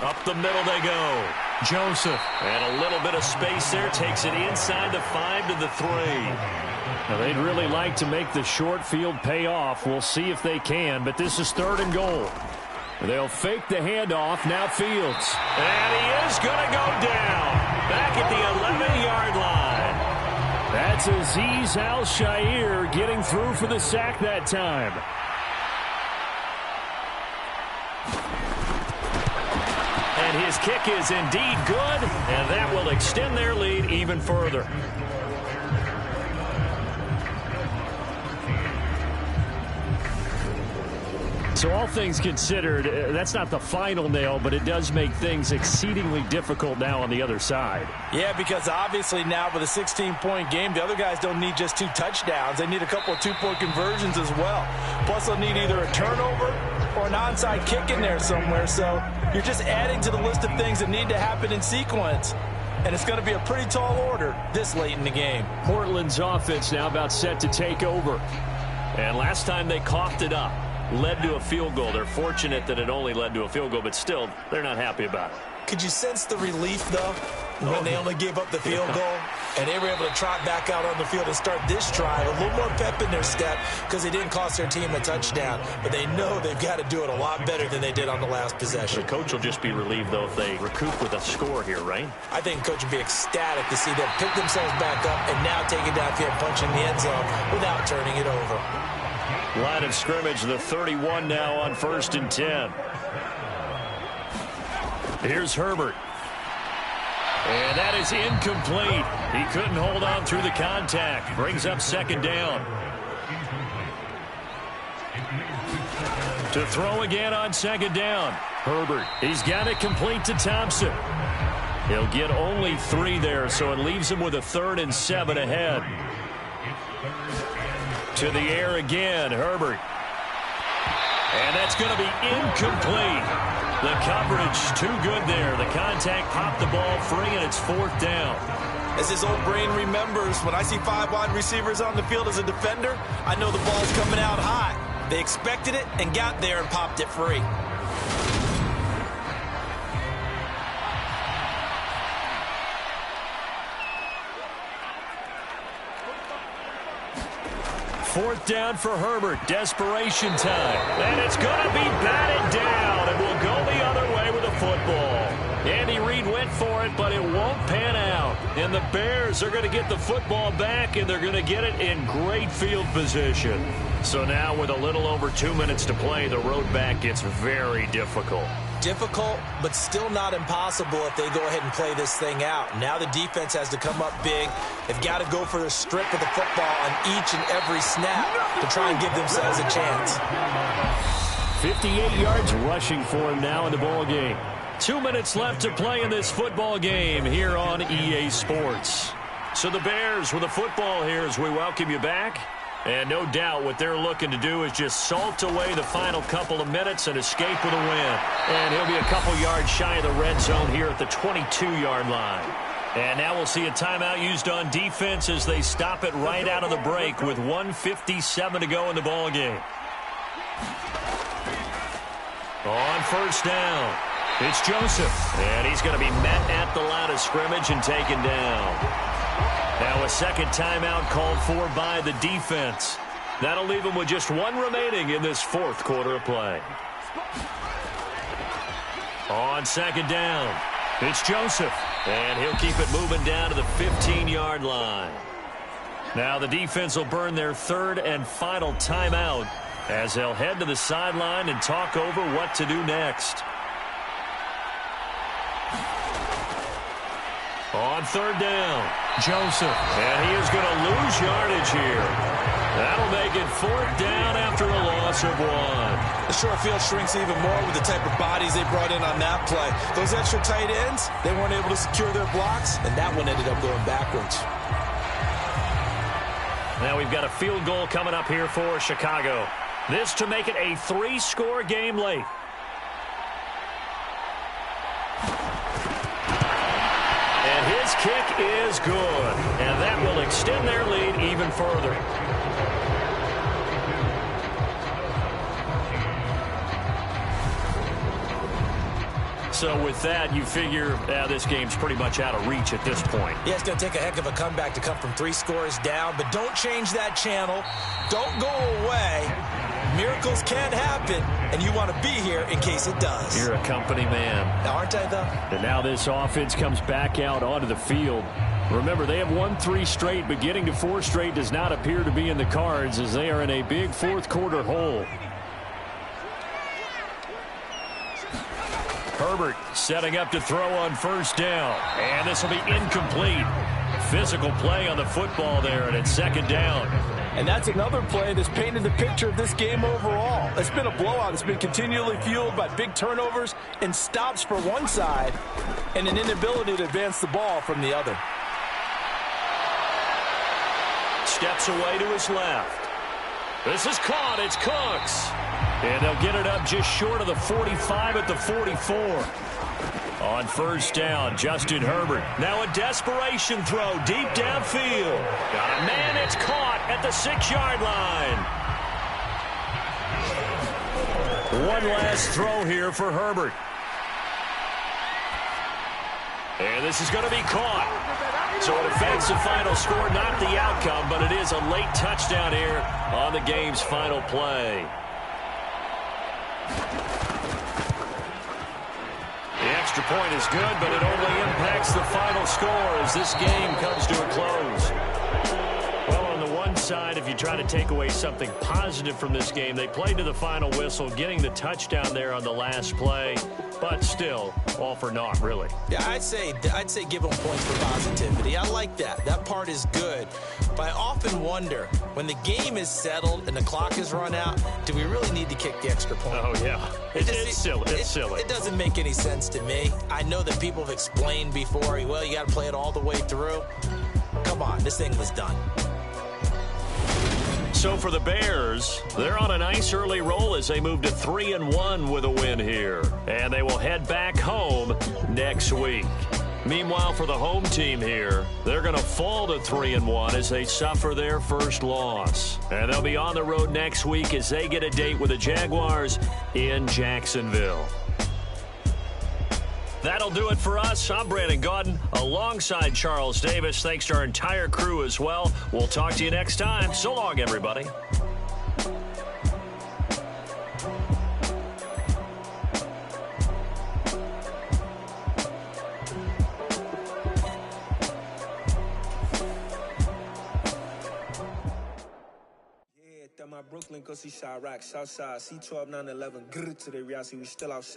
Up the middle they go. Joseph. And a little bit of space there. Takes it inside the 5 to the 3. Now, they'd really like to make the short field pay off. We'll see if they can, but this is 3rd and goal. They'll fake the handoff. Now Fields. And he is going to go down. Back at the 11-yard line. That's Azeez Al-Shaair getting through for the sack that time. And his kick is indeed good, and that will extend their lead even further. So all things considered, that's not the final nail, but it does make things exceedingly difficult now on the other side. Yeah, because obviously now with a 16-point game, the other guys don't need just 2 touchdowns. They need a couple of 2-point conversions as well. Plus, they'll need either a turnover or an onside kick in there somewhere. So you're just adding to the list of things that need to happen in sequence. And it's going to be a pretty tall order this late in the game. Portland's offense now about set to take over. And last time they coughed it up. Led to a field goal. They're fortunate that it only led to a field goal, but still, they're not happy about it. Could you sense the relief, though, when they only gave up the field goal and they were able to trot back out on the field and start this drive? A little more pep in their step because they didn't cost their team a touchdown, but they know they've got to do it a lot better than they did on the last possession. The coach will just be relieved, though, if they recoup with a score here, right? I think the coach would be ecstatic to see them pick themselves back up and now take it downfield and punch in the end zone without turning it over. Line of scrimmage, the 31 now on 1st and 10. Here's Herbert. And that is incomplete. He couldn't hold on through the contact. Brings up 2nd down. To throw again on 2nd down. Herbert. He's got it complete to Thompson. He'll get only 3 there, so it leaves him with a 3rd and 7 ahead. To the air again, Herbert. And that's going to be incomplete. The coverage too good there. The contact popped the ball free, and it's 4th down. As his old brain remembers, when I see 5 wide receivers on the field as a defender, I know the ball's coming out high. They expected it and got there and popped it free. Fourth down for Herbert. Desperation time. And it's going to be batted down. And will go the other way with the football. Andy Reid went for it, but it won't pan out. And the Bears are going to get the football back, and they're going to get it in great field position. So now with a little over 2 minutes to play, the road back gets very difficult. Difficult, but still not impossible if they go ahead and play this thing out. Now the defense has to come up big. They've got to go for the strip of the football on each and every snap to try and give themselves a chance. 58 yards rushing for him now in the ball game. 2 minutes left to play in this football game here on EA Sports. So the Bears with the football here as we welcome you back. And no doubt what they're looking to do is just salt away the final couple of minutes and escape with a win. And he'll be a couple yards shy of the red zone here at the 22-yard line. And now we'll see a timeout used on defense as they stop it right out of the break with 1:57 to go in the ball game. On first down, it's Joseph. And he's going to be met at the line of scrimmage and taken down. Now a second timeout called for by the defense. That'll leave him with just 1 remaining in this 4th quarter of play. On second down, it's Joseph. And he'll keep it moving down to the 15-yard line. Now the defense will burn their 3rd and final timeout as they'll head to the sideline and talk over what to do next. On third down, Joseph. And he is going to lose yardage here. That'll make it 4th down after a loss of 1. The short field shrinks even more with the type of bodies they brought in on that play. Those extra tight ends, they weren't able to secure their blocks, and that one ended up going backwards. Now we've got a field goal coming up here for Chicago. This to make it a 3-score game late. His kick is good, and that will extend their lead even further. So with that, you figure this game's pretty much out of reach at this point. Yeah, it's going to take a heck of a comeback to come from 3 scores down, but don't change that channel. Don't go away. Miracles can happen, and you want to be here in case it does. You're a company man. Aren't I, though? And now this offense comes back out onto the field. Remember, they have won 3 straight, but getting to 4 straight does not appear to be in the cards as they are in a big 4th quarter hole. Herbert setting up to throw on first down. And this will be incomplete. Physical play on the football there, and it's 2nd down. And that's another play that's painted the picture of this game overall. It's been a blowout. It's been continually fueled by big turnovers and stops for one side and an inability to advance the ball from the other. Steps away to his left. This is caught. It's Cooks. And they'll get it up just short of the 45 at the 44. On first down, Justin Herbert. Now a desperation throw deep downfield. Got a man, it's caught at the 6-yard line. One last throw here for Herbert. And this is going to be caught. So a defensive final score, not the outcome, but it is a late touchdown here on the game's final play. The extra point is good, but it only impacts the final score as this game comes to a close. Well, on the one side, if you try to take away something positive from this game, they played to the final whistle, getting the touchdown there on the last play, but still, all for naught, really. Yeah, I'd say give them points for positivity. I like that. That part is good. But I often wonder, when the game is settled and the clock is run out, do we really need to kick the extra point? Oh, yeah. It's silly. It's silly. It doesn't make any sense to me. I know that people have explained before, well, you got to play it all the way through. Come on, this thing was done. So for the Bears, they're on a nice early roll as they move to 3-1 with a win here. And they will head back home next week. Meanwhile, for the home team here, they're going to fall to 3-1 as they suffer their first loss. And they'll be on the road next week as they get a date with the Jaguars in Jacksonville. That'll do it for us. I'm Brandon Gaudin alongside Charles Davis. Thanks to our entire crew as well. We'll talk to you next time. So long, everybody. My Brooklyn, go see Chirac, Southside, C12, 911, grr to the reality, we still outside.